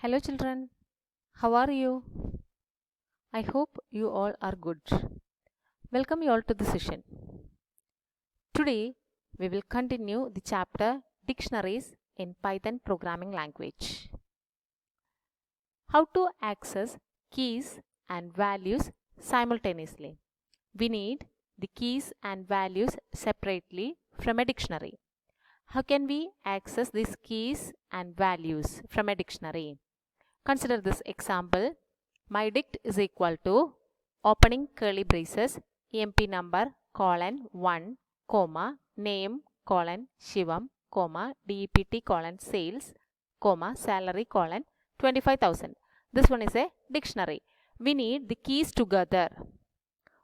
Hello children, how are you? I hope you all are good. Welcome you all to the session. Today we will continue the chapter Dictionaries in Python Programming Language. How to access keys and values simultaneously. We need the keys and values separately from a dictionary. How can we access these keys and values from a dictionary? Consider this example. My dict is equal to opening curly braces emp number colon 1 comma name colon Shivam comma dept colon sales comma salary colon 25,000. This one is a dictionary. We need the keys together.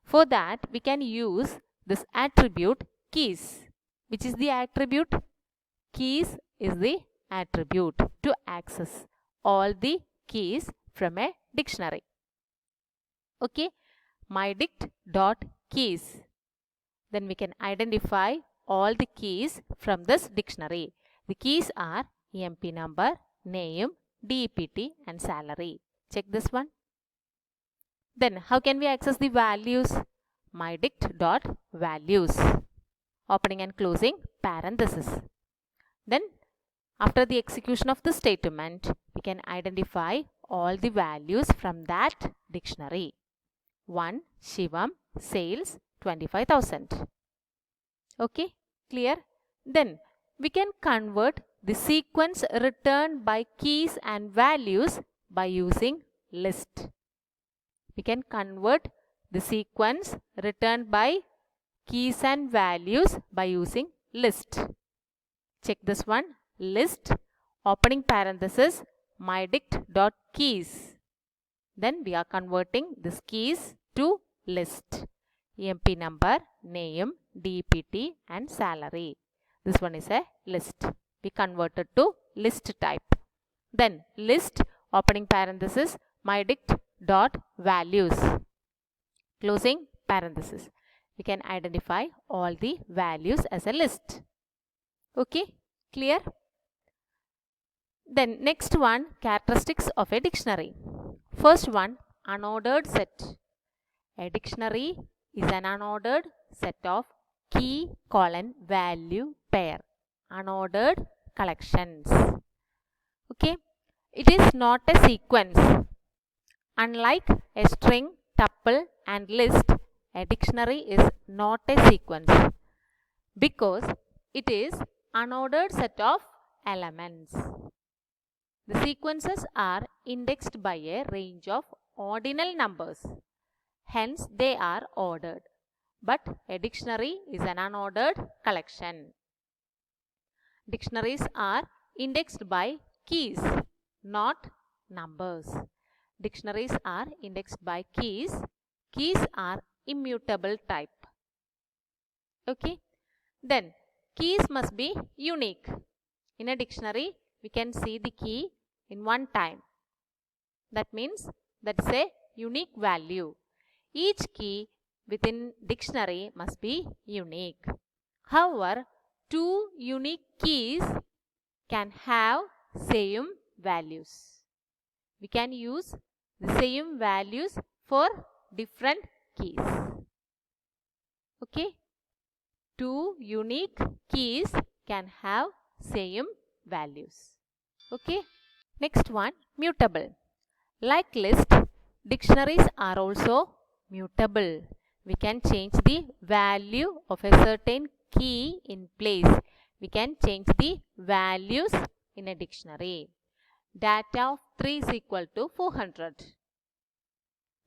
For that we can use this attribute keys. Which is the attribute? Keys is the attribute to access all the keys from a dictionary. Okay, mydict.keys. Then we can identify all the keys from this dictionary. The keys are emp number, name, DEPT and salary. Check this one. Then how can we access the values? mydict.values. Opening and closing parenthesis. Then after the execution of the statement, we can identify all the values from that dictionary. 1. Shivam, sales 25,000. Okay, clear? Then we can convert the sequence returned by keys and values by using list. We can convert the sequence returned by keys and values by using list. Check this one. List, opening parenthesis, mydict.keys. Then we are converting this keys to list. emp number, name, DEPT and salary. This one is a list. We converted to list type. Then list, opening parenthesis, mydict.values. Closing parenthesis. We can identify all the values as a list. Okay, clear? Then next one, characteristics of a dictionary. First one, unordered set. A dictionary is an unordered set of key colon value pair. Unordered collections. Okay, it is not a sequence. Unlike a string, tuple and list, a dictionary is not a sequence because it is unordered set of elements. The sequences are indexed by a range of ordinal numbers. Hence, they are ordered. But a dictionary is an unordered collection. Dictionaries are indexed by keys, not numbers. Dictionaries are indexed by keys. Keys are immutable type. Okay. Then, keys must be unique. In a dictionary, we can see the key in one time. That means that's a unique value. Each key within dictionary must be unique. However, two unique keys can have same values. We can use the same values for different keys. Okay? Two unique keys can have same values. Okay. Next one, mutable. Like list, dictionaries are also mutable. We can change the value of a certain key in place. We can change the values in a dictionary. Data of 3 is equal to 400.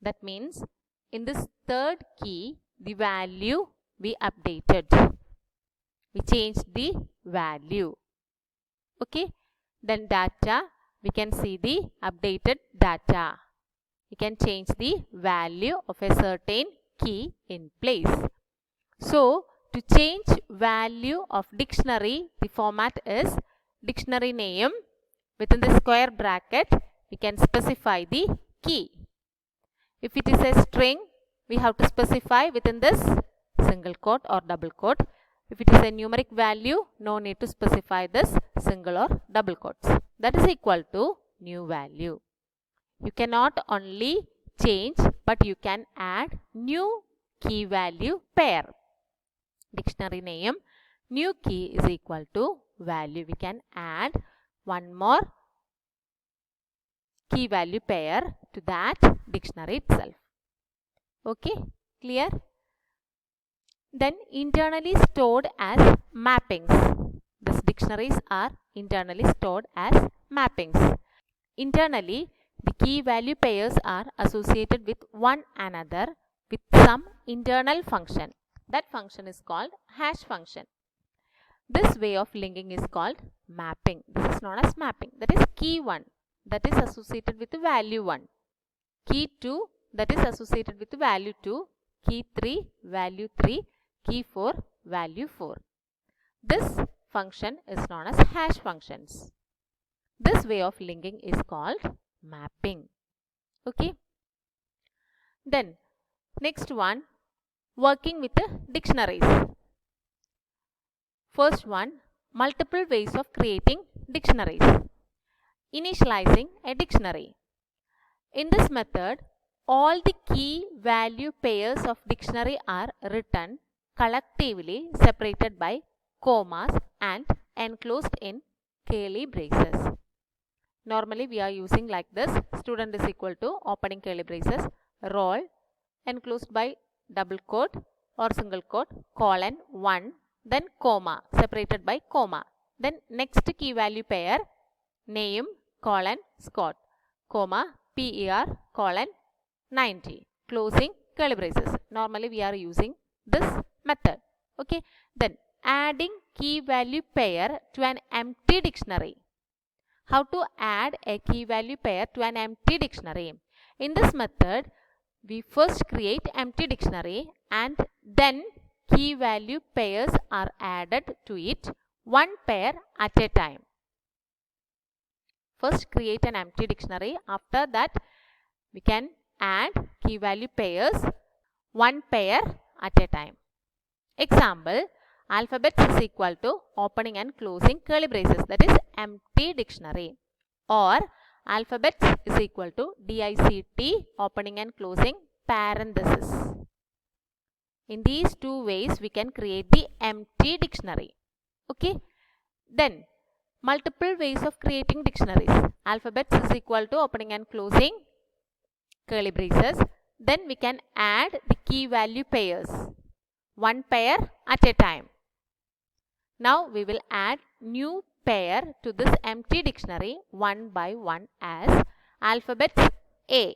That means in this third key, the value we updated. We changed the value. Okay. Then data, we can see the updated data. We can change the value of a certain key in place. So, to change value of dictionary, the format is dictionary name. Within the square bracket, we can specify the key. If it is a string, we have to specify within this single quote or double quote. If it is a numeric value, no need to specify this single or double quotes. That is equal to new value. You cannot only change, but you can add new key value pair. Dictionary name, new key is equal to value. We can add one more key value pair to that dictionary itself. Okay, clear? Then internally stored as mappings. These dictionaries are internally stored as mappings. Internally, the key value pairs are associated with one another with some internal function. That function is called hash function. This way of linking is called mapping. This is known as mapping. That is key 1 that is associated with the value 1. Key 2 that is associated with the value 2. Key 3 value 3. Key 4 value 4. This function is known as hash functions. This way of linking is called mapping. Okay. Then next one, working with the dictionaries. First one, multiple ways of creating dictionaries. Initializing a dictionary. In this method, all the key value pairs of dictionary are written collectively separated by commas and enclosed in curly braces. Normally we are using like this. Student is equal to opening curly braces, roll enclosed by double quote or single quote, colon 1, then comma separated by comma. Then next key value pair, name colon Scott, comma per colon 90, closing curly braces. Normally we are using this method. Okay. Then adding key value pair to an empty dictionary. How to add a key value pair to an empty dictionary? In this method, we first create empty dictionary and then key value pairs are added to it, one pair at a time. First create an empty dictionary. After that, we can add key value pairs, one pair at a time. Example, alphabets is equal to opening and closing curly braces, that is empty dictionary, or alphabets is equal to DICT opening and closing parenthesis. In these two ways we can create the empty dictionary. Okay. Then multiple ways of creating dictionaries. Alphabets is equal to opening and closing curly braces. Then we can add the key value pairs, one pair at a time. Now we will add new pair to this empty dictionary one by one as alphabets A.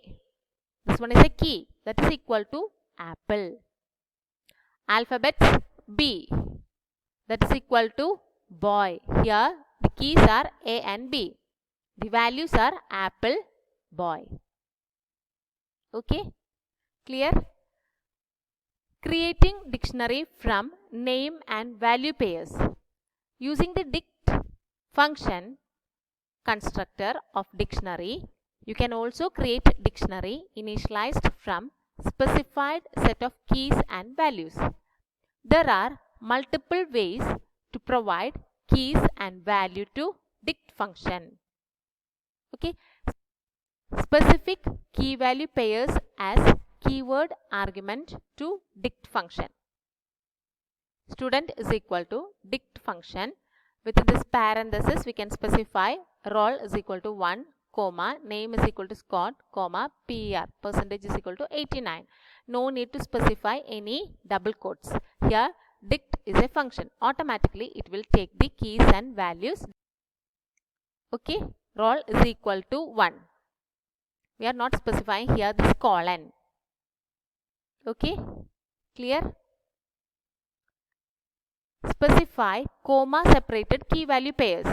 This one is a key, that is equal to apple. Alphabets B, that is equal to boy. Here the keys are A and B. The values are apple, boy. Okay, clear? Creating dictionary from name and value pairs. Using the dict function constructor of dictionary, you can also create dictionary initialized from specified set of keys and values. There are multiple ways to provide keys and value to dict function. Okay. Specific key value pairs as keyword argument to dict function. Student is equal to dict function. Within this parenthesis, we can specify roll is equal to 1, comma, name is equal to Scott, comma, PER, percentage is equal to 89. No need to specify any double quotes. Here, dict is a function. Automatically, it will take the keys and values. Okay, roll is equal to 1. We are not specifying here this colon. Okay, clear? Specify comma separated key value pairs.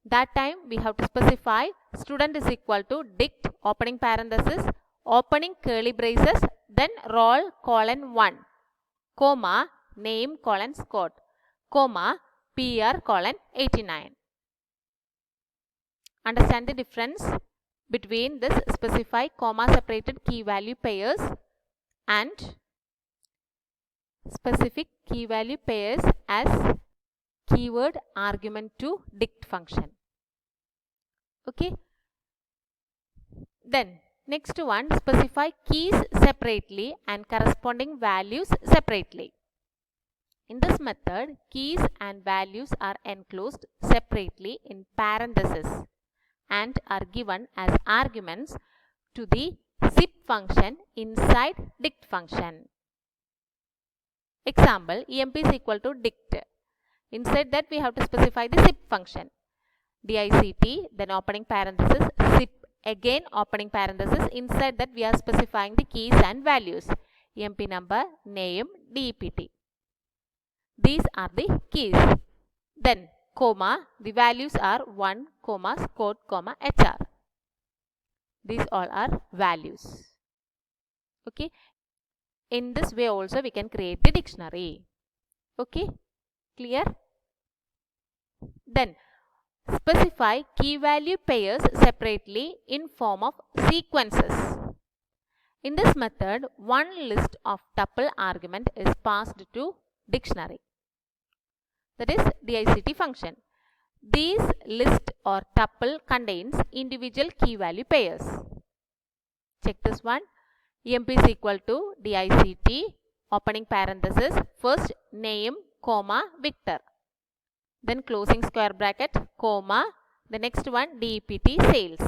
That time we have to specify student is equal to dict opening parenthesis, opening curly braces, then roll colon 1, comma, name colon Scott, comma, PER colon 89. Understand the difference between this specify comma separated key value pairs and specific key value pairs as keyword argument to dict function. Okay. Then next one, specify keys separately and corresponding values separately. In this method, keys and values are enclosed separately in parentheses and are given as arguments to the zip function inside dict function. Example, emp is equal to dict. Inside that we have to specify the zip function. dict, then opening parenthesis, zip, again opening parenthesis. Inside that we are specifying the keys and values. emp number, name, dept. These are the keys. Then comma, the values are 1, comma, Scott, comma, hr. These all are values. Okay. In this way also we can create the dictionary. Okay. Clear? Then specify key value pairs separately in form of sequences. In this method, one list of tuple argument is passed to dictionary. That is dict function. This list or tuple contains individual key value pairs. Check this one. emp is equal to dict, opening parenthesis, first name, comma, Victor. Then closing square bracket, comma, the next one dept sales.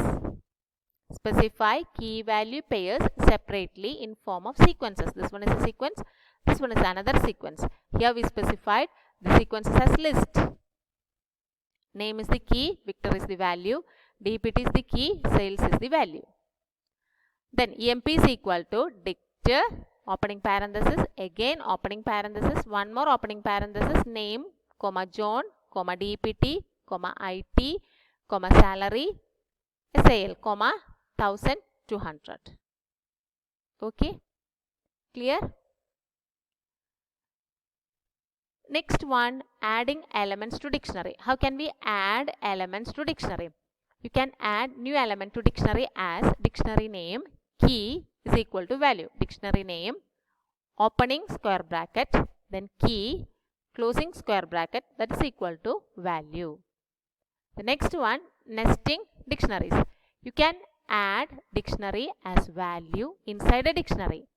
Specify key value pairs separately in form of sequences. This one is a sequence, this one is another sequence. Here we specified the sequences as list. Name is the key, Victor is the value, dept is the key, sales is the value. Then emp is equal to dict, opening parenthesis, again opening parenthesis, one more opening parenthesis, name, comma, John, comma, dept, comma, it, comma, salary, sale, comma, 1200. Okay. Clear? Next one, adding elements to dictionary. How can we add elements to dictionary? You can add new element to dictionary as dictionary name, key is equal to value. Dictionary name, opening square bracket, then key, closing square bracket, that is equal to value. The next one, nesting dictionaries. You can add dictionary as value inside a dictionary.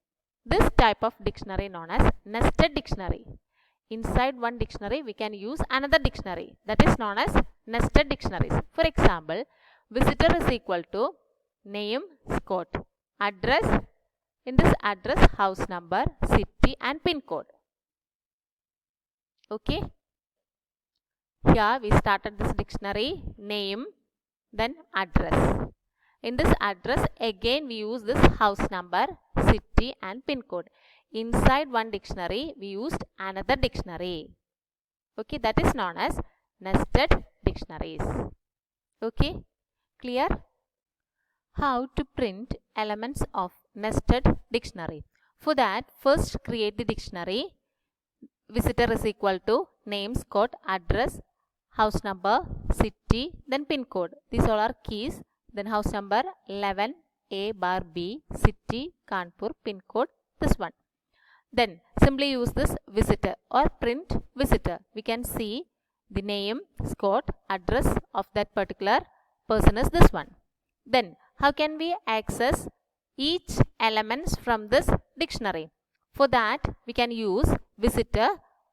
This type of dictionary known as nested dictionary. Inside one dictionary we can use another dictionary, that is known as nested dictionaries. For example, visitor is equal to name, Scott, address, in this address house number, city and pin code. Okay. Here we started this dictionary, name, then address. In this address again we use this house number, city and pin code. Inside one dictionary we used another dictionary. Okay, that is known as nested dictionaries. Okay, clear? How to print elements of nested dictionary? For that, first create the dictionary. Visitor is equal to name, Scott, address, house number, city, then pin code. These all are keys. Then house number 11 A bar B, city, Kanpur, pin code, this one. Then simply use this visitor or print visitor. We can see the name, Scott, address of that particular person is this one. Then how can we access each elements from this dictionary? For that we can use visitor,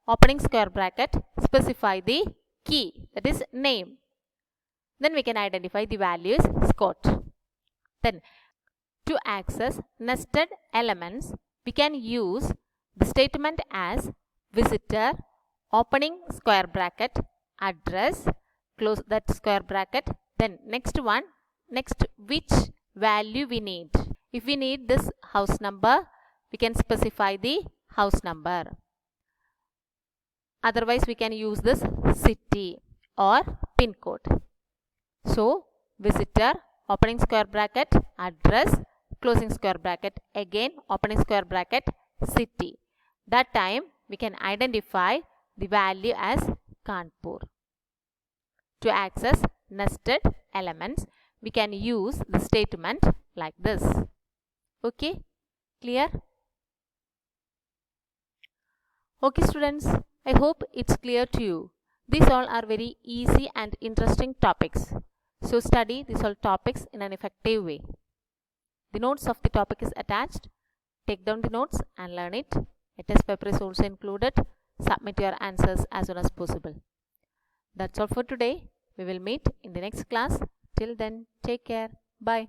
opening square bracket, specify the key, that is name. Then we can identify the values Scott. Then to access nested elements we can use the statement as visitor, opening square bracket, address, close that square bracket. Then next one, next which value we need. If we need this house number, we can specify the house number. Otherwise we can use this city or pin code. So visitor, opening square bracket, address, closing square bracket, again opening square bracket, city. That time we can identify the value as Kanpur. To access nested elements we can use the statement like this. Okay, clear? Okay students, I hope it's clear to you. These all are very easy and interesting topics. So study these all topics in an effective way. The notes of the topic is attached. Take down the notes and learn it. A test paper is also included. Submit your answers as soon as possible. That's all for today. We will meet in the next class. Till then, take care. Bye.